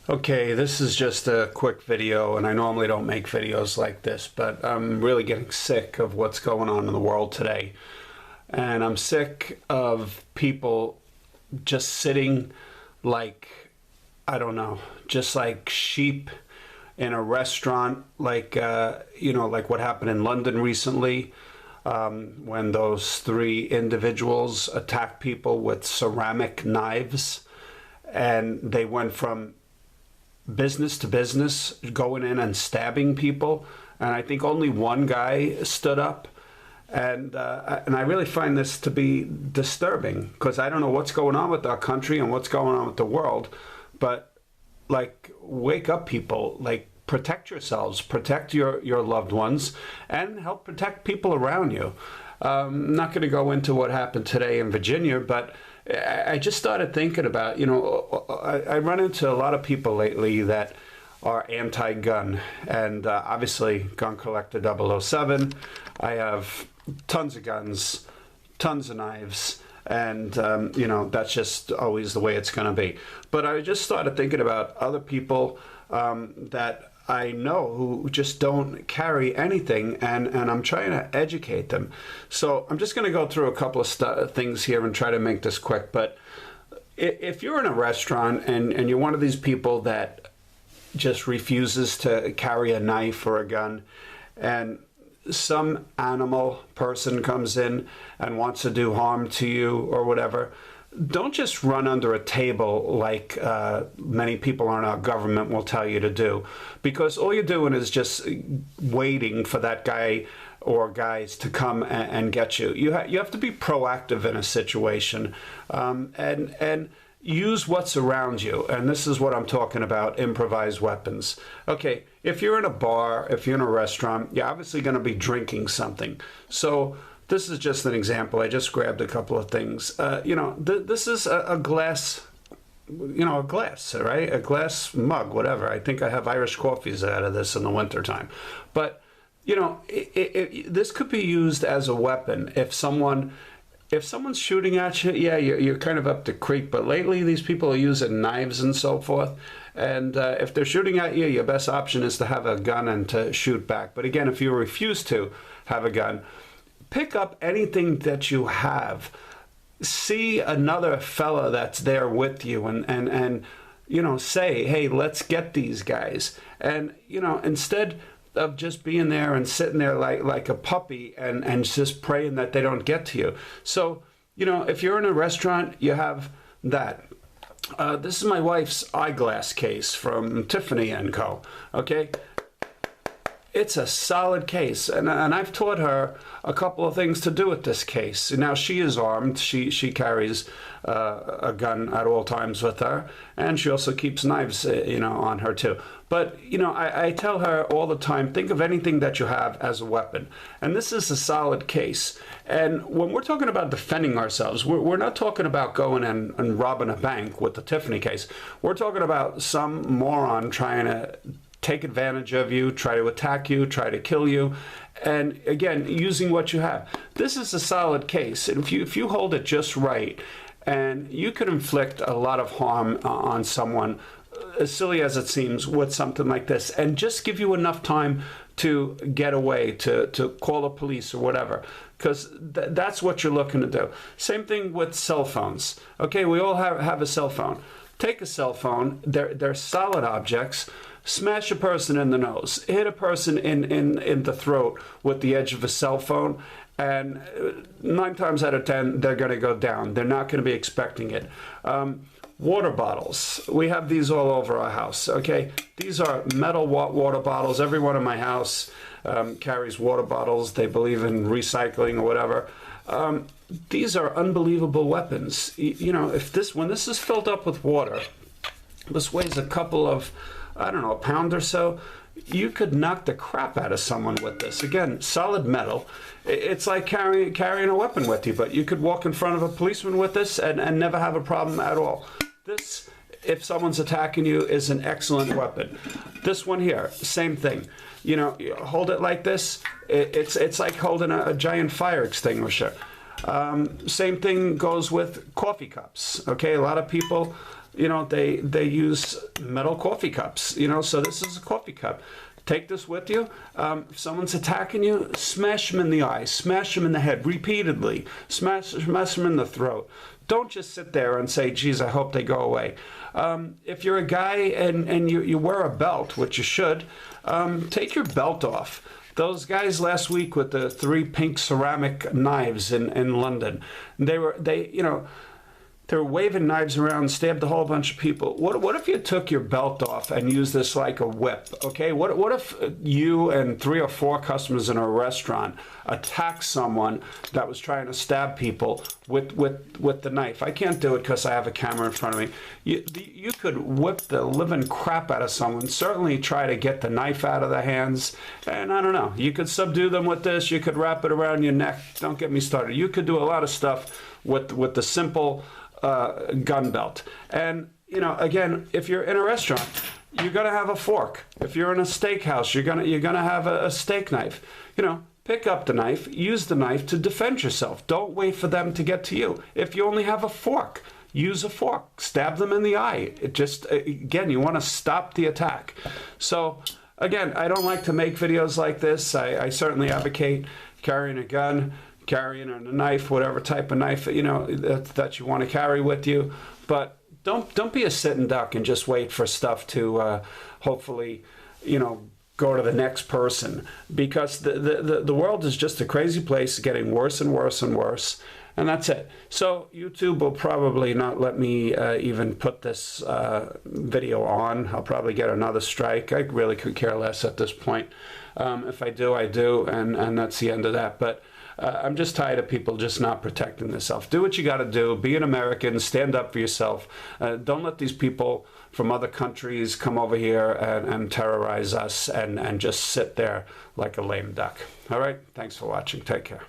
Okay, this is just a quick video, and I normally don't make videos like this, but I'm really getting sick of what's going on in the world today. And I'm sick of people just sitting like, I don't know, just like sheep in a restaurant, like, like what happened in London recently, when those three individuals attacked people with ceramic knives, and they went from business to business, going in and stabbing people, and I think only one guy stood up, and I really find this to be disturbing, because I don't know what's going on with our country and what's going on with the world, but like, wake up, people. Like, protect yourselves, protect your loved ones, and help protect people around you. I'm not going to go into what happened today in Virginia, but I just started thinking about, I run into a lot of people lately that are anti-gun, and obviously Gun Collector 007. I have tons of guns, tons of knives, and that's just always the way it's going to be. But I just started thinking about other people that I know who just don't carry anything, and I'm trying to educate them. So I'm just going to go through a couple of things here and try to make this quick. But if you're in a restaurant and you're one of these people that just refuses to carry a knife or a gun, and some animal person comes in and wants to do harm to you or whatever, don't just run under a table like many people in our government will tell you to do, because all you're doing is just waiting for that guy or guys to come and get you. You have to be proactive in a situation, and use what's around you. And this is what I'm talking about: improvised weapons. Okay, if you're in a bar, if you're in a restaurant, you're obviously going to be drinking something. So this is just an example. I just grabbed a couple of things. This is a glass, a glass, right? A glass mug, whatever. I think I have Irish coffees out of this in the wintertime. But, this could be used as a weapon. If someone's shooting at you, yeah, you're kind of up the creek. But lately, these people are using knives and so forth. And if they're shooting at you, your best option is to have a gun and to shoot back. But again, if you refuse to have a gun, pick up anything that you have. See another fella that's there with you, and say, hey, let's get these guys. And instead of just being there and sitting there like a puppy and just praying that they don't get to you. So if you're in a restaurant, you have that. This is my wife's eyeglass case from Tiffany & Co. Okay, it's a solid case, and I've taught her a couple of things to do with this case. Now, she is armed. She carries a gun at all times with her, and she also keeps knives, on her too. But, I tell her all the time, think of anything that you have as a weapon. And this is a solid case. And when we're talking about defending ourselves, we're not talking about going and robbing a bank with the Tiffany case. We're talking about some moron trying to take advantage of you, try to attack you, try to kill you, and again, using what you have. This is a solid case, and if you hold it just right, and you could inflict a lot of harm on someone, as silly as it seems, with something like this, and just give you enough time to get away, to call the police or whatever, because that's what you're looking to do. Same thing with cell phones. Okay, we all have a cell phone. Take a cell phone, they're solid objects. Smash a person in the nose, hit a person in the throat with the edge of a cell phone, and 9 times out of 10, they're going to go down. They're not going to be expecting it. Water bottles. We have these all over our house, okay? These are metal water bottles. Everyone in my house carries water bottles. They believe in recycling or whatever. These are unbelievable weapons. When this is filled up with water, this weighs a couple of, I don't know, a pound or so. You could knock the crap out of someone with this. Again, solid metal. It's like carrying a weapon with you, but you could walk in front of a policeman with this and never have a problem at all. This, if someone's attacking you, is an excellent weapon. This one here, same thing. You hold it like this. It's like holding a giant fire extinguisher. Same thing goes with coffee cups. Okay, a lot of people they use metal coffee cups, so this is a coffee cup. Take this with you. If someone's attacking you, smash them in the eye, smash them in the head repeatedly, smash them in the throat. Don't just sit there and say, geez, I hope they go away. If you're a guy and you wear a belt, which you should, take your belt off. Those guys last week with the 3 pink ceramic knives in London, they were waving knives around, stabbed a whole bunch of people. What if you took your belt off and used this like a whip? Okay, what if you and 3 or 4 customers in a restaurant attacked someone that was trying to stab people with the knife? I can't do it because I have a camera in front of me. You could whip the living crap out of someone. Certainly try to get the knife out of their hands, and I don't know. You could subdue them with this. You could wrap it around your neck. Don't get me started. You could do a lot of stuff with the simple gun belt. And again, if you're in a restaurant, you're gonna have a fork. If you're in a steakhouse, you're gonna have a steak knife. Pick up the knife, use the knife to defend yourself. Don't wait for them to get to you. If you only have a fork, use a fork. Stab them in the eye. Again, you want to stop the attack. So again, I don't like to make videos like this. I certainly advocate carrying a gun, carrying a knife, whatever type of knife that you want to carry with you. But don't be a sitting duck and just wait for stuff to hopefully go to the next person, because the world is just a crazy place, getting worse and worse and worse, and that's it. So YouTube will probably not let me even put this video on. I'll probably get another strike. I really could care less at this point. If I do, I do, and that's the end of that. But I'm just tired of people just not protecting themselves. Do what you got to do. Be an American. Stand up for yourself. Don't let these people from other countries come over here and terrorize us and just sit there like a lame duck. All right? Thanks for watching. Take care.